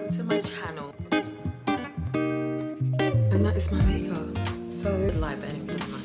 welcome to my channel. And that is my makeup. So light, but anyway, doesn't matter.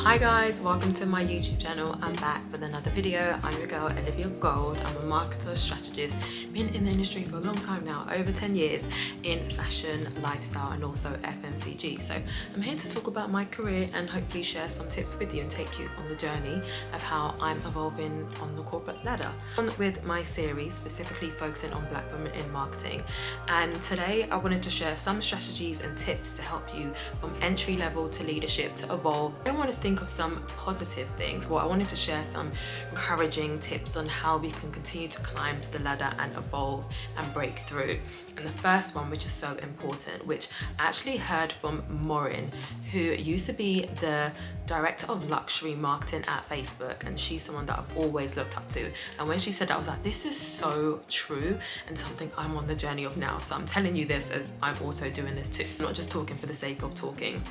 Hi guys, welcome to my YouTube channel. I'm back with another video. I'm your girl Olivia Gold. I'm a marketer, strategist, been in the industry for a long time now, over 10 years in fashion, lifestyle and also FMCG. So I'm here to talk about my career and hopefully share some tips with you and take you on the journey of how I'm evolving on the corporate ladder. On with my series, specifically focusing on Black women in marketing. And today I wanted to share some strategies and tips to help you from entry level to leadership to evolve. I want to think of some positive things. Well, I wanted to share some encouraging tips on how we can continue to climb to the ladder and evolve and break through. And the first one, which is so important, which I actually heard from Maureen, who used to be the director of luxury marketing at Facebook, and she's someone that I've always looked up to. And when she said that, I was like, this is so true and something I'm on the journey of now. So I'm telling you this as I'm also doing this too. So I'm not just talking for the sake of talking.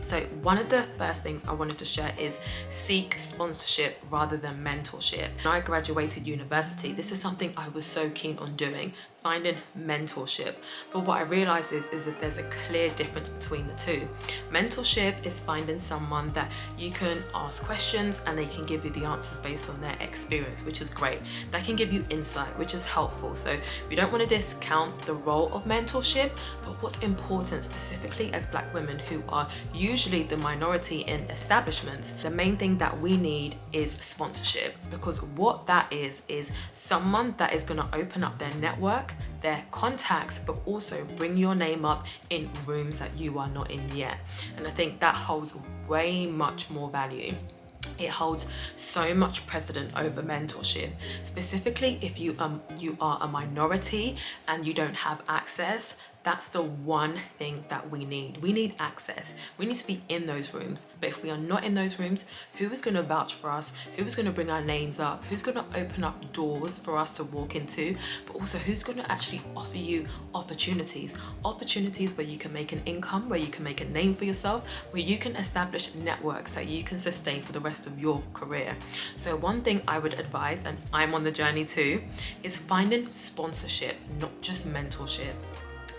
So one of the first things I wanted to share is seek sponsorship rather than mentorship. When I graduated university, this is something I was so keen on doing, finding mentorship. But what I realized is that there's a clear difference between the two. Mentorship is finding someone that you can ask questions and they can give you the answers based on their experience, which is great. That can give you insight, which is helpful. So we don't want to discount the role of mentorship, but what's important specifically as Black women who are usually the minority in establishments, the main thing that we need is sponsorship, because what that is someone that is going to open up their network, their contacts, but also bring your name up in rooms that you are not in yet. And I think that holds way much more value. It holds so much precedent over mentorship, specifically if you are a minority and you don't have access. That's the one thing that we need. We need access. We need to be in those rooms. But if we are not in those rooms, who is going to vouch for us? Who is going to bring our names up? Who's going to open up doors for us to walk into? But also, who's going to actually offer you opportunities? Opportunities where you can make an income, where you can make a name for yourself, where you can establish networks that you can sustain for the rest of your career. So one thing I would advise, and I'm on the journey too, is finding sponsorship, not just mentorship.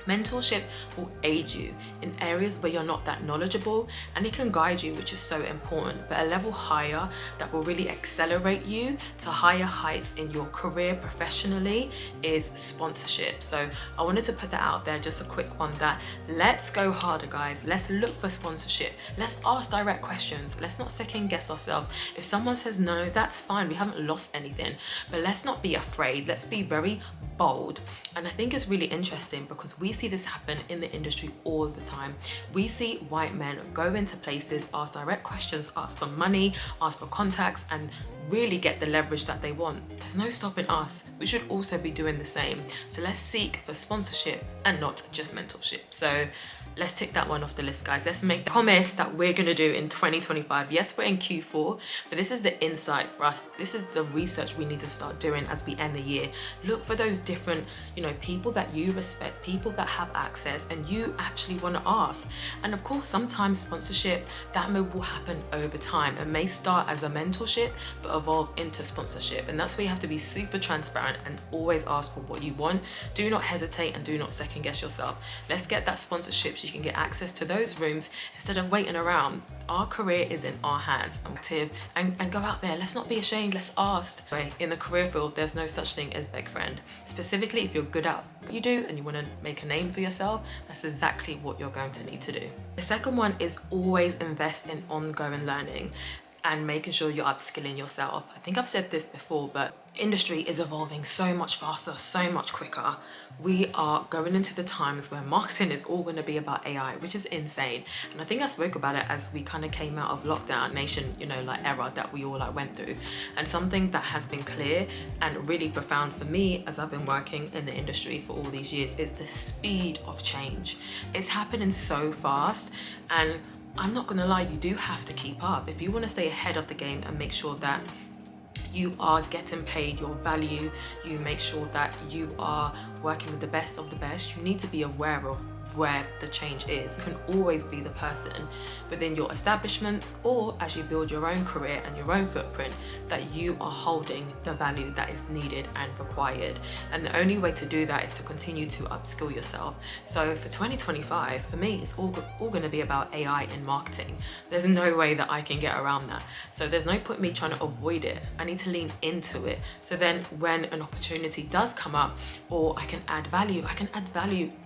Mentorship will aid you in areas where you're not that knowledgeable, and it can guide you, which is so important. But a level higher that will really accelerate you to higher heights in your career professionally is sponsorship. So I wanted to put that out there, just a quick one, that let's go harder, guys. Let's look for sponsorship. Let's ask direct questions. Let's not second guess ourselves. If someone says no, that's fine. We haven't lost anything. But let's not be afraid. Let's be very bold. And I think it's really interesting because we see this happen in the industry all the time. We see white men go into places, ask direct questions, ask for money, ask for contacts, and really get the leverage that they want. There's no stopping us. We should also be doing the same. So let's seek for sponsorship and not just mentorship. So let's tick that one off the list, guys. Let's make the promise that we're gonna do in 2025. Yes, we're in Q4, but this is the insight for us. This is the research we need to start doing as we end the year. Look for those different, people that you respect, people that have access and you actually wanna ask. And of course, sometimes sponsorship, that move will happen over time. It may start as a mentorship, but evolve into sponsorship. And that's where you have to be super transparent and always ask for what you want. Do not hesitate and do not second guess yourself. Let's get that sponsorship so you can get access to those rooms instead of waiting around. Our career is in our hands. Active and go out there. Let's not be ashamed. Let's ask. In the career field, there's no such thing as beg friend. Specifically, if you're good at what you do and you want to make a name for yourself, that's exactly what you're going to need to do. The second one is always invest in ongoing learning and making sure you're upskilling yourself. I think I've said this before, but industry is evolving so much faster, so much quicker. We are going into the times where marketing is all going to be about AI, which is insane. And I think I spoke about it as we kind of came out of lockdown nation, era that we all went through. And something that has been clear and really profound for me as I've been working in the industry for all these years is the speed of change. It's happening so fast, and I'm not gonna lie, you do have to keep up. If you wanna stay ahead of the game and make sure that you are getting paid your value, you make sure that you are working with the best of the best, you need to be aware of where the change is. You can always be the person within your establishments, or as you build your own career and your own footprint, that you are holding the value that is needed and required. And the only way to do that is to continue to upskill yourself. So for 2025, for me, it's all going to be about AI in marketing. There's no way that I can get around that. So there's no point me trying to avoid it. I need to lean into it. So then when an opportunity does come up, or I can add value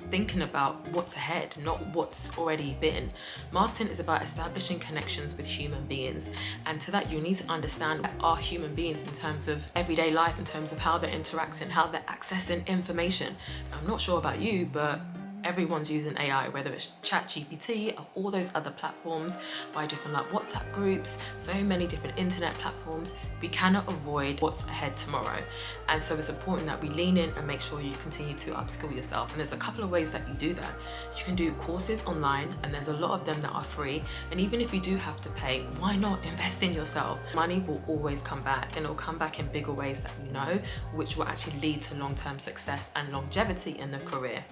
thinking about what's ahead, not what's already been. Marketing is about establishing connections with human beings, and to that you need to understand what are human beings in terms of everyday life, in terms of how they're interacting, how they're accessing information. I'm not sure about you, but everyone's using AI, whether it's ChatGPT or all those other platforms, via different like WhatsApp groups, so many different internet platforms. We cannot avoid what's ahead tomorrow. And so it's important that we lean in and make sure you continue to upskill yourself. And there's a couple of ways that you do that. You can do courses online, and there's a lot of them that are free. And even if you do have to pay, why not invest in yourself? Money will always come back, and it'll come back in bigger ways that you know, which will actually lead to long-term success and longevity in the career.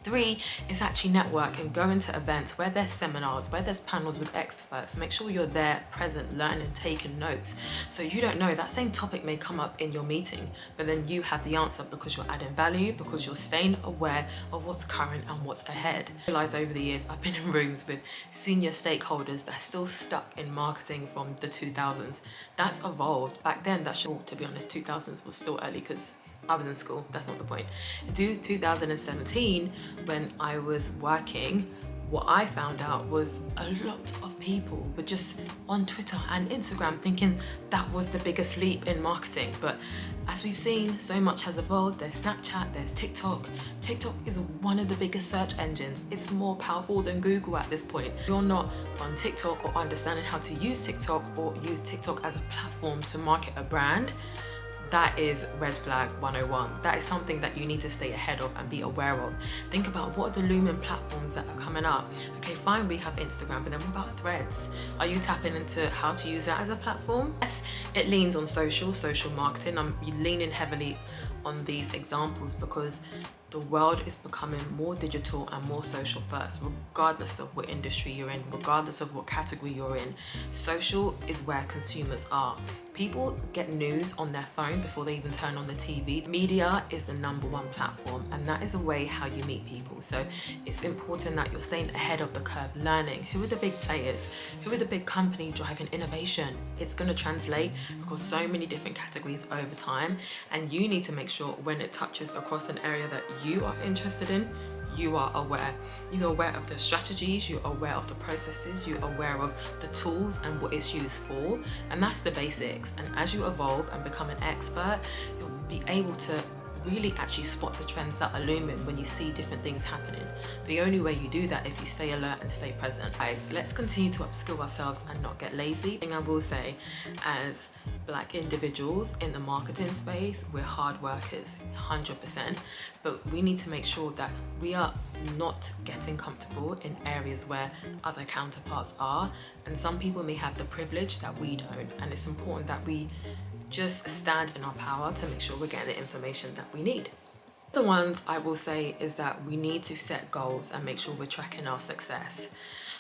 3 is actually network and go into events where there's seminars, where there's panels with experts. Make sure you're there, present, learning, taking notes. So you don't know, that same topic may come up in your meeting, but then you have the answer because you're adding value, because you're staying aware of what's current and what's ahead. I realize over the years, I've been in rooms with senior stakeholders that are still stuck in marketing from the 2000s. That's evolved. Back then, to be honest, 2000s was still early because I was in school, that's not the point. In 2017, when I was working, what I found out was a lot of people were just on Twitter and Instagram thinking that was the biggest leap in marketing. But as we've seen, so much has evolved. There's Snapchat, there's TikTok. TikTok is one of the biggest search engines. It's more powerful than Google at this point. If you're not on TikTok or understanding how to use TikTok or use TikTok as a platform to market a brand, that is red flag 101. That is something that you need to stay ahead of and be aware of. Think about what are the looming platforms that are coming up. Okay, fine, we have Instagram, but then what about Threads? Are you tapping into how to use that as a platform? Yes, it leans on social marketing. I'm leaning heavily on these examples because the world is becoming more digital and more social first, regardless of what industry you're in, regardless of what category you're in. Social is where consumers are. People get news on their phone before they even turn on the TV. Media is the #1 platform, and that is a way how you meet people. So it's important that you're staying ahead of the curve, learning who are the big players, who are the big companies driving innovation. It's going to translate across so many different categories over time, and you need to make sure when it touches across an area that you are interested in, you are aware. You're aware of the strategies, you're aware of the processes, you're aware of the tools and what it's used for, and that's the basics. And as you evolve and become an expert, you'll be able to really actually spot the trends that are looming when you see different things happening. The only way you do that if you stay alert and stay present. Guys, let's continue to upskill ourselves and not get lazy. The thing I will say, as Black individuals in the marketing space, we're hard workers, 100%, but we need to make sure that we are not getting comfortable in areas where other counterparts are, and some people may have the privilege that we don't, and it's important that we just stand in our power to make sure we're getting the information that we need. The ones I will say is that we need to set goals and make sure we're tracking our success.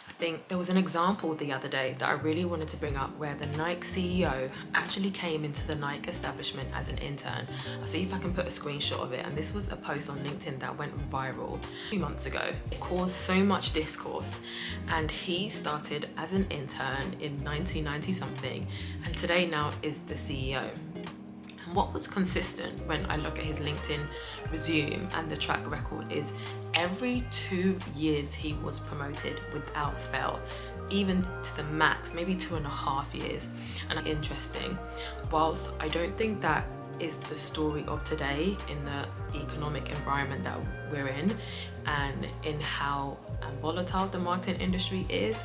I think there was an example the other day that I really wanted to bring up where the Nike CEO actually came into the Nike establishment as an intern. I'll see if I can put a screenshot of it, and this was a post on LinkedIn that went viral 2 months ago. It caused so much discourse, and he started as an intern in 1990 something, and today now is the CEO. And what was consistent when I look at his LinkedIn resume and the track record is every 2 years he was promoted without fail, even to the max, maybe 2.5 years. And interesting, whilst I don't think that is the story of today in the economic environment that we're in and in how volatile the marketing industry is,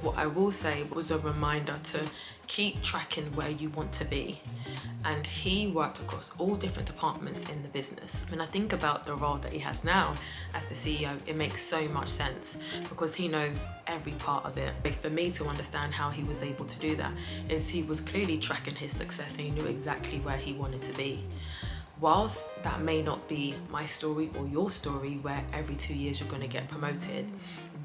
what I will say was a reminder to keep tracking where you want to be. And he worked across all different departments in the business. When I think about the role that he has now as the CEO, it makes so much sense because he knows every part of it. For me to understand how he was able to do that is he was clearly tracking his success and he knew exactly where he wanted to be. whilst that may not be my story or your story where every 2 years you're going to get promoted,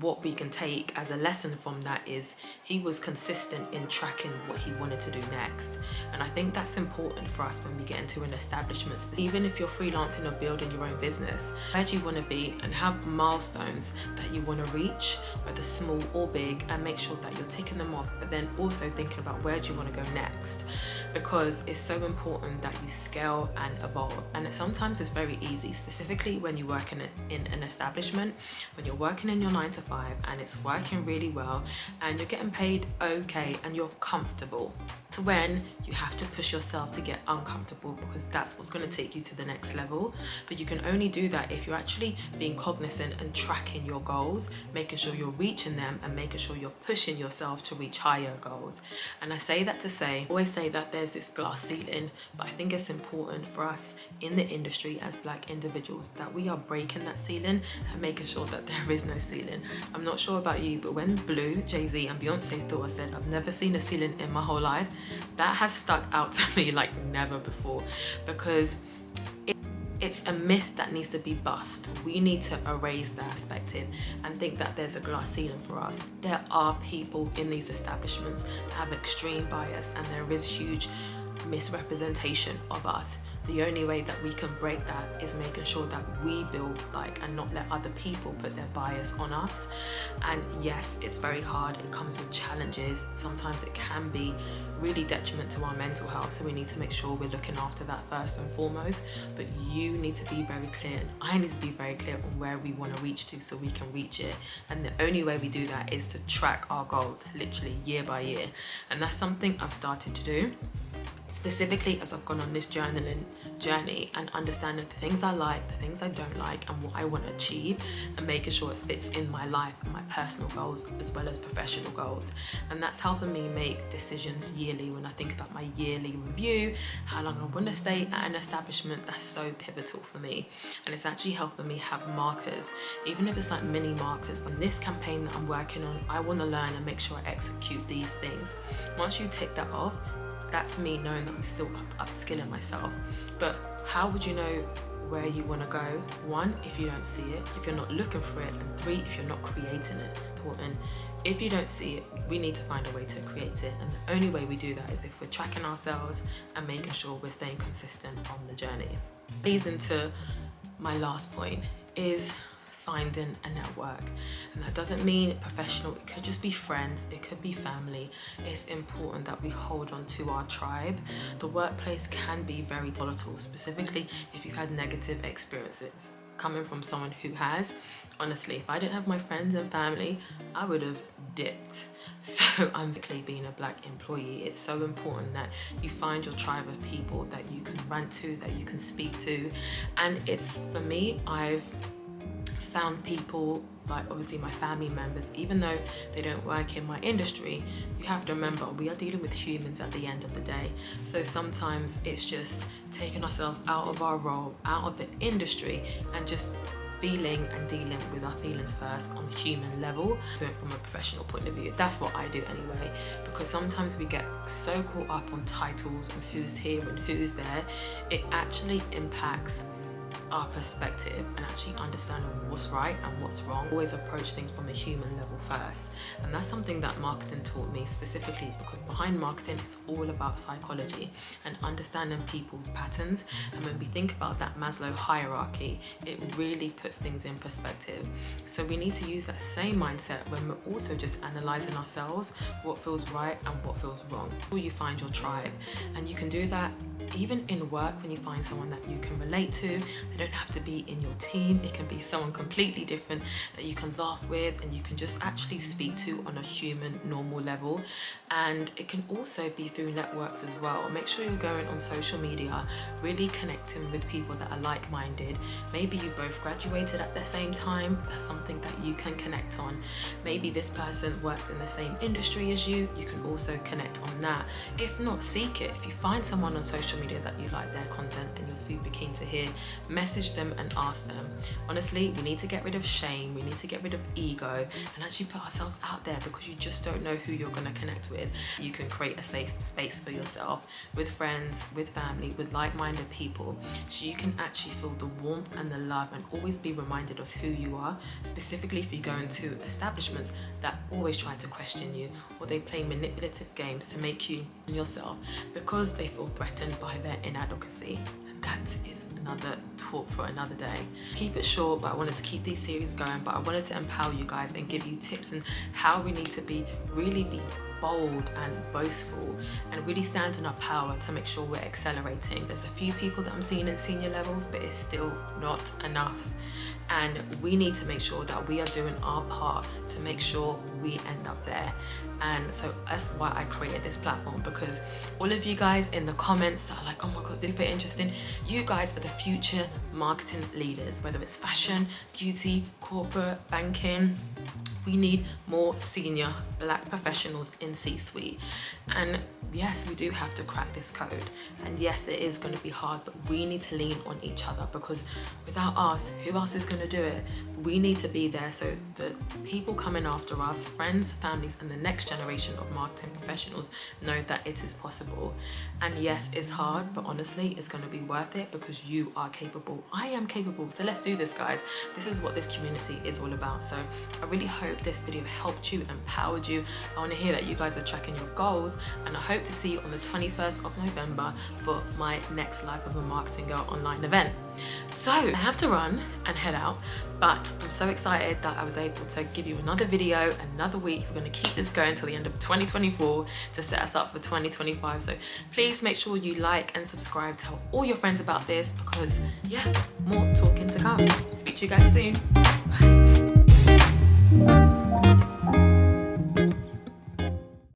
what we can take as a lesson from that is he was consistent in tracking what he wanted to do next. And I think that's important for us when we get into an establishment. Even if you're freelancing or building your own business, where do you want to be, and have milestones that you want to reach, whether small or big, and make sure that you're ticking them off, but then also thinking about where do you want to go next, because it's so important that you scale and evolve. And sometimes it's very easy, specifically when you work in an establishment, when you're working in your 9 to 5 and it's working really well and you're getting paid okay and you're comfortable. It's when you have to push yourself to get uncomfortable, because that's what's going to take you to the next level. But you can only do that if you're actually being cognizant and tracking your goals, making sure you're reaching them and making sure you're pushing yourself to reach higher goals. And I say that to say, I always say that there's this glass ceiling, but I think it's important for us in the industry as Black individuals that we are breaking that ceiling and making sure that there is no ceiling. I'm not sure about you, but when Blue, Jay-Z and Beyonce's daughter said, "I've never seen a ceiling in my whole life," that has stuck out to me like never before, because it's a myth that needs to be bust. We need to erase that perspective and think that there's a glass ceiling for us. There are people in these establishments that have extreme bias, and there is huge misrepresentation of us. The only way that we can break that is making sure that we build and not let other people put their bias on us. And yes, it's very hard, it comes with challenges, sometimes it can be really detriment to our mental health, so we need to make sure we're looking after that first and foremost. But you need to be very clear, and I need to be very clear on where we want to reach to so we can reach it. And the only way we do that is to track our goals literally year by year, and that's something I've started to do, specifically as I've gone on this journaling journey and understanding the things I like, the things I don't like, and what I want to achieve, and making sure it fits in my life and my personal goals as well as professional goals. And that's helping me make decisions yearly when I think about my yearly review, how long I want to stay at an establishment. That's so pivotal for me, and it's actually helping me have markers, even if it's like mini markers. In this campaign that I'm working on, I want to learn and make sure I execute these things. Once you tick that off, that's me knowing that I'm still upskilling myself. But how would you know where you want to go? 1, if you don't see it, if you're not looking for it, and 3, if you're not creating it. And if you don't see it, we need to find a way to create it, and the only way we do that is if we're tracking ourselves and making sure we're staying consistent on the journey. Leads into my last point, is finding a network. And that doesn't mean professional, it could just be friends, it could be family. It's important that we hold on to our tribe. The workplace can be very volatile, specifically if you've had negative experiences. Coming from someone who has, honestly, if I didn't have my friends and family, I would have dipped. So I'm being a Black employee, it's so important that you find your tribe of people that you can rant to, that you can speak to. And it's, for me, I've found people like obviously my family members, even though they don't work in my industry, you have to remember we are dealing with humans at the end of the day. So sometimes it's just taking ourselves out of our role, out of the industry, and just feeling and dealing with our feelings first on a human level, so from a professional point of view. That's what I do anyway, because sometimes we get so caught up on titles and who's here and who's there, it actually impacts our perspective and actually understanding what's right and what's wrong. Always approach things from a human level first, and that's something that marketing taught me specifically, because behind marketing it's all about psychology and understanding people's patterns. And when we think about that Maslow hierarchy, it really puts things in perspective. So we need to use that same mindset when we're also just analyzing ourselves, what feels right and what feels wrong. You find your tribe, and you can do that even in work. When you find someone that you can relate to, they don't have to be in your team, it can be someone completely different that you can laugh with and you can just actually speak to on a human, normal level. And it can also be through networks as well. Make sure you're going on social media, really connecting with people that are like-minded. Maybe you both graduated at the same time, that's something that you can connect on. Maybe this person works in the same industry as you can also connect on that. If not, seek it. If you find someone on social media that you like their content and you're super keen to hear, message message them and ask them. Honestly, we need to get rid of shame, we need to get rid of ego and actually put ourselves out there, because you just don't know who you're going to connect with. You can create a safe space for yourself with friends, with family, with like-minded people, so you can actually feel the warmth and the love and always be reminded of who you are, specifically if you go into establishments that always try to question you, or they play manipulative games to make you yourself because they feel threatened by their inadequacy. And that is another talk for another day. Keep it short, but I wanted to keep these series going, but I wanted to empower you guys and give you tips on how we need to really be bold and boastful and really stand in our power to make sure we're accelerating. There's a few people that I'm seeing in senior levels, but it's still not enough. And we need to make sure that we are doing our part to make sure we end up there. And so that's why I created this platform, because all of you guys in the comments that are like, oh my God, this is a bit interesting. You guys are the future marketing leaders, whether it's fashion, beauty, corporate, banking. We need more senior Black professionals in C-suite. And yes, we do have to crack this code. And yes, it is going to be hard, but we need to lean on each other, because without us, who else is going to do it? We need to be there so the people coming after us, friends, families, and the next generation of marketing professionals know that it is possible. And yes, it's hard, but honestly, it's going to be worth it because you are capable. I am capable. So let's do this, guys. This is what this community is all about. So I really hope this video helped you, empowered you. I want to hear that you guys are tracking your goals, and I hope to see you on the 21st of November for my next Life of a Marketing Girl online event. So I have to run and head out, but I'm so excited that I was able to give you another video, another week. We're going to keep this going till the end of 2024 to set us up for 2025. So please make sure you like and subscribe, tell all your friends about this, because yeah, more talking to come. Speak to you guys soon. Bye.